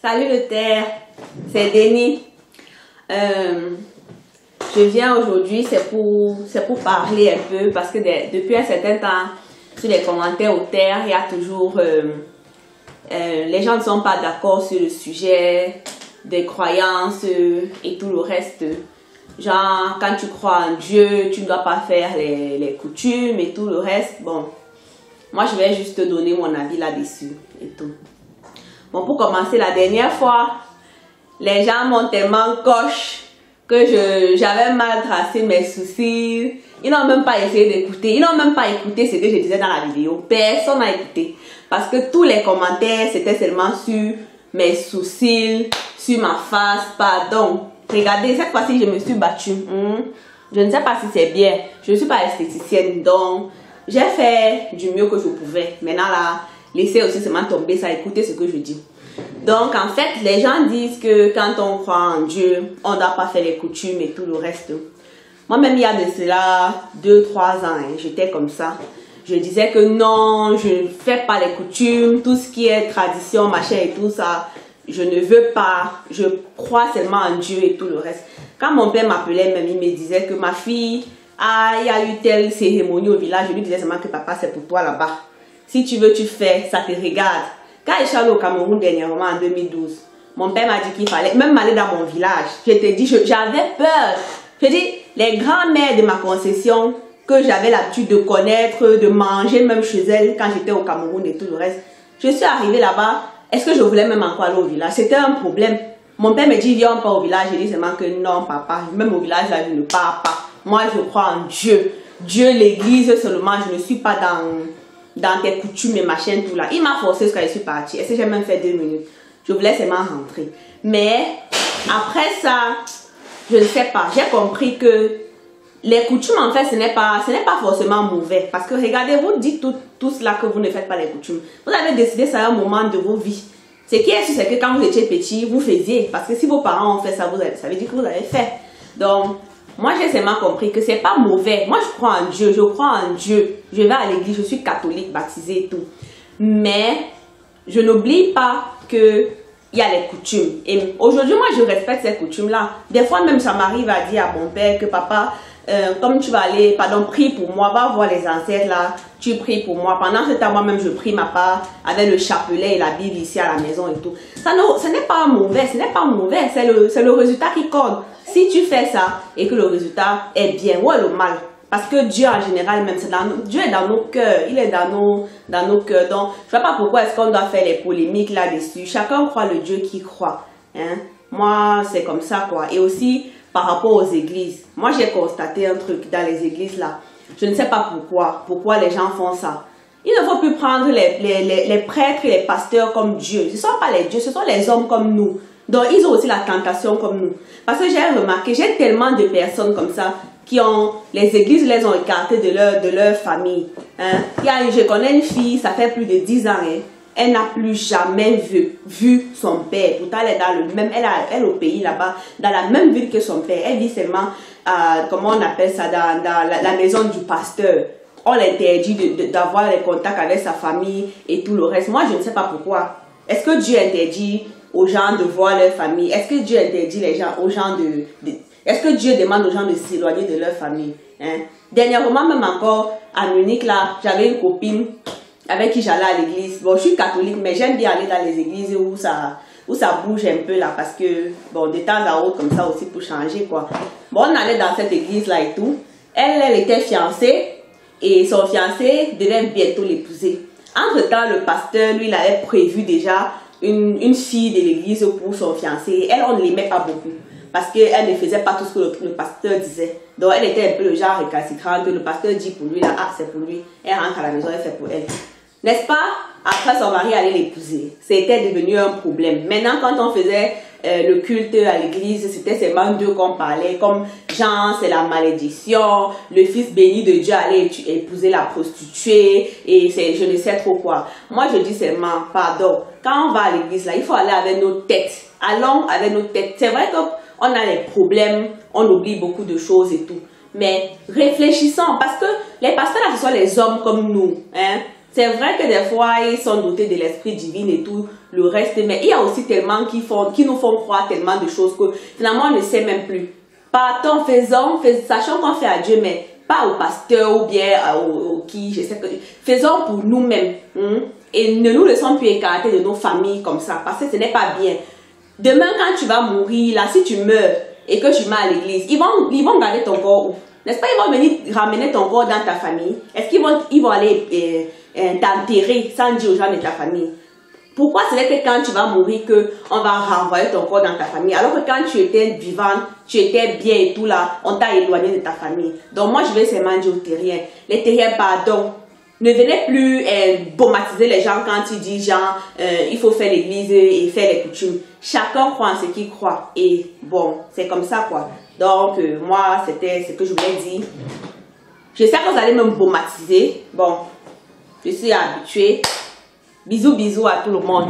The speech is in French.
Salut le terre, c'est Denis. Je viens aujourd'hui, c'est pour parler un peu parce que depuis un certain temps, sur les commentaires au terre, il y a toujours... les gens ne sont pas d'accord sur le sujet des croyances et tout le reste. Genre, quand tu crois en Dieu, tu ne dois pas faire les coutumes et tout le reste. Bon, moi je vais juste te donner mon avis là-dessus et tout. Bon, pour commencer, la dernière fois, les gens m'ont tellement coche que j'avais mal tracé mes sourcils. Ils n'ont même pas essayé d'écouter. Ils n'ont même pas écouté ce que je disais dans la vidéo. Personne n'a écouté. Parce que tous les commentaires, c'était seulement sur mes sourcils, sur ma face. Pardon. Regardez, cette fois-ci, je me suis battue. Je ne sais pas si c'est bien. Je ne suis pas esthéticienne. Donc, j'ai fait du mieux que je pouvais. Maintenant, là, laissez aussi seulement tomber ça, écoutez ce que je dis. Donc, en fait, les gens disent que quand on croit en Dieu, on ne doit pas faire les coutumes et tout le reste. Moi-même, il y a de cela 2-3 ans, j'étais comme ça. Je disais que non, je ne fais pas les coutumes, tout ce qui est tradition, machin et tout ça, je ne veux pas. Je crois seulement en Dieu et tout le reste. Quand mon père m'appelait, même, il me disait que ma fille, il y a eu telle cérémonie au village, je lui disais seulement que papa, c'est pour toi là-bas. Si tu veux, tu fais, ça te regarde. Quand je suis allée au Cameroun dernièrement en 2012, mon père m'a dit qu'il fallait même aller dans mon village. Je te dis, j'avais peur. Je dis, les grands-mères de ma concession, que j'avais l'habitude de connaître, de manger même chez elles quand j'étais au Cameroun et tout le reste. Je suis arrivée là-bas, est-ce que je voulais même encore aller au village? C'était un problème. Mon père me dit, viens pas au village. Je dis seulement que non, papa, même au village, là, je ne pars pas. Moi, je crois en Dieu. Dieu, l'église seulement, je ne suis pas dans tes coutumes et machin, tout là. Il m'a forcé jusqu'à je suis partie. Est-ce que j'ai même fait 2 minutes? Je voulais seulement rentrer. Mais après ça, je ne sais pas. J'ai compris que les coutumes, en fait, ce n'est pas forcément mauvais. Parce que regardez, vous dites tout cela que vous ne faites pas les coutumes. Vous avez décidé ça à un moment de vos vies. Ce qui est sûr, c'est que quand vous étiez petit, vous faisiez. Parce que si vos parents ont fait ça, ça veut dire que vous avez fait. Donc, moi, j'ai seulement compris que c'est pas mauvais. Moi, je crois en Dieu. Je crois en Dieu. Je vais à l'église. Je suis catholique, baptisée et tout. Mais, je n'oublie pas que il y a les coutumes. Et aujourd'hui, moi, je respecte ces coutumes-là. Des fois, même, ça m'arrive à dire à mon père que papa, comme tu vas aller, pardon, prie pour moi, va voir les ancêtres là, tu pries pour moi. Pendant ce temps, moi-même, je prie ma part avec le chapelet et la Bible ici à la maison et tout. Ce n'est pas mauvais, ce n'est pas mauvais. C'est le résultat qui compte. Si tu fais ça et que le résultat est bien ou est le mal. Parce que Dieu en général, même, Dieu est dans nos cœurs, il est dans nos cœurs. Donc, je ne sais pas pourquoi est-ce qu'on doit faire les polémiques là-dessus. Chacun croit le Dieu qui croit. Hein? Moi, c'est comme ça, quoi. Et aussi, par rapport aux églises. Moi, j'ai constaté un truc dans les églises là. Je ne sais pas pourquoi les gens font ça. Il ne faut plus prendre les prêtres et les pasteurs comme Dieu. Ce ne sont pas les dieux, ce sont les hommes comme nous. Donc, ils ont aussi la tentation comme nous. Parce que j'ai remarqué, j'ai tellement de personnes comme ça qui ont, les églises les ont écartées de leur famille. Hein? Je connais une fille, ça fait plus de 10 ans, hein? Elle n'a plus jamais vu son père. Pourtant, elle est dans le même, elle est au pays là-bas, dans la même ville que son père. Elle vit seulement, comment on appelle ça, dans la maison du pasteur. On l'interdit d'avoir les contacts avec sa famille et tout le reste. Moi, je ne sais pas pourquoi. Est-ce que Dieu interdit aux gens de voir leur famille? Est-ce que Dieu interdit aux gens est-ce que Dieu demande aux gens de s'éloigner de leur famille? Hein? Dernièrement, même encore, à Munich, là, j'avais une copine avec qui j'allais à l'église. Bon, je suis catholique, mais j'aime bien aller dans les églises où ça bouge un peu là, parce que, bon, de temps à autre, comme ça aussi, pour changer, quoi. Bon, on allait dans cette église-là et tout. Elle était fiancée, et son fiancé devait bientôt l'épouser. Entre-temps, le pasteur, lui, il avait prévu déjà une fille de l'église pour son fiancé. Elle, on ne l'aimait pas beaucoup, parce qu'elle ne faisait pas tout ce que le pasteur disait. Donc, elle était un peu le genre récalcitrante. Le pasteur dit pour lui, là, ah, c'est pour lui. Elle rentre à la maison, elle fait pour elle. N'est-ce pas? Après, son mari allait l'épouser. C'était devenu un problème. Maintenant, quand on faisait le culte à l'église, c'était seulement Dieu qu'on parlait. Comme Jean, c'est la malédiction. Le fils béni de Dieu allait épouser la prostituée. Et je ne sais trop quoi. Moi, je dis seulement, pardon. Quand on va à l'église, là, il faut aller avec nos têtes. Allons avec nos têtes. C'est vrai qu'on a les problèmes. On oublie beaucoup de choses et tout. Mais réfléchissons. Parce que les pasteurs, là, ce sont les hommes comme nous. Hein? C'est vrai que des fois, ils sont dotés de l'esprit divin et tout le reste, mais il y a aussi tellement qui nous font croire tellement de choses que finalement, on ne sait même plus. Partons, sachant qu'on fait à Dieu, mais pas au pasteur ou bien au qui, je sais que, faisons pour nous-mêmes. Et ne nous laissons plus écarter de nos familles comme ça, parce que ce n'est pas bien. Demain, quand tu vas mourir, là, si tu meurs et que tu mets à l'église, ils vont garder ton corps où? N'est-ce pas, ils vont venir ramener ton corps dans ta famille? Est-ce qu'ils vont aller t'enterrer sans dire aux gens de ta famille? Pourquoi ce n'est que quand tu vas mourir qu'on va renvoyer ton corps dans ta famille? Alors que quand tu étais vivante, tu étais bien et tout là, on t'a éloigné de ta famille. Donc moi, je vais seulement dire aux terriens. Les terriens, pardon. Ne venez plus baumatiser les gens quand ils disent genre, il faut faire l'église et faire les coutumes. Chacun croit en ce qu'il croit. Et bon, c'est comme ça quoi. Donc moi, c'était ce que je voulais dire. Je sais que vous allez me baumatiser. Bon, je suis habituée. Bisous, bisous à tout le monde.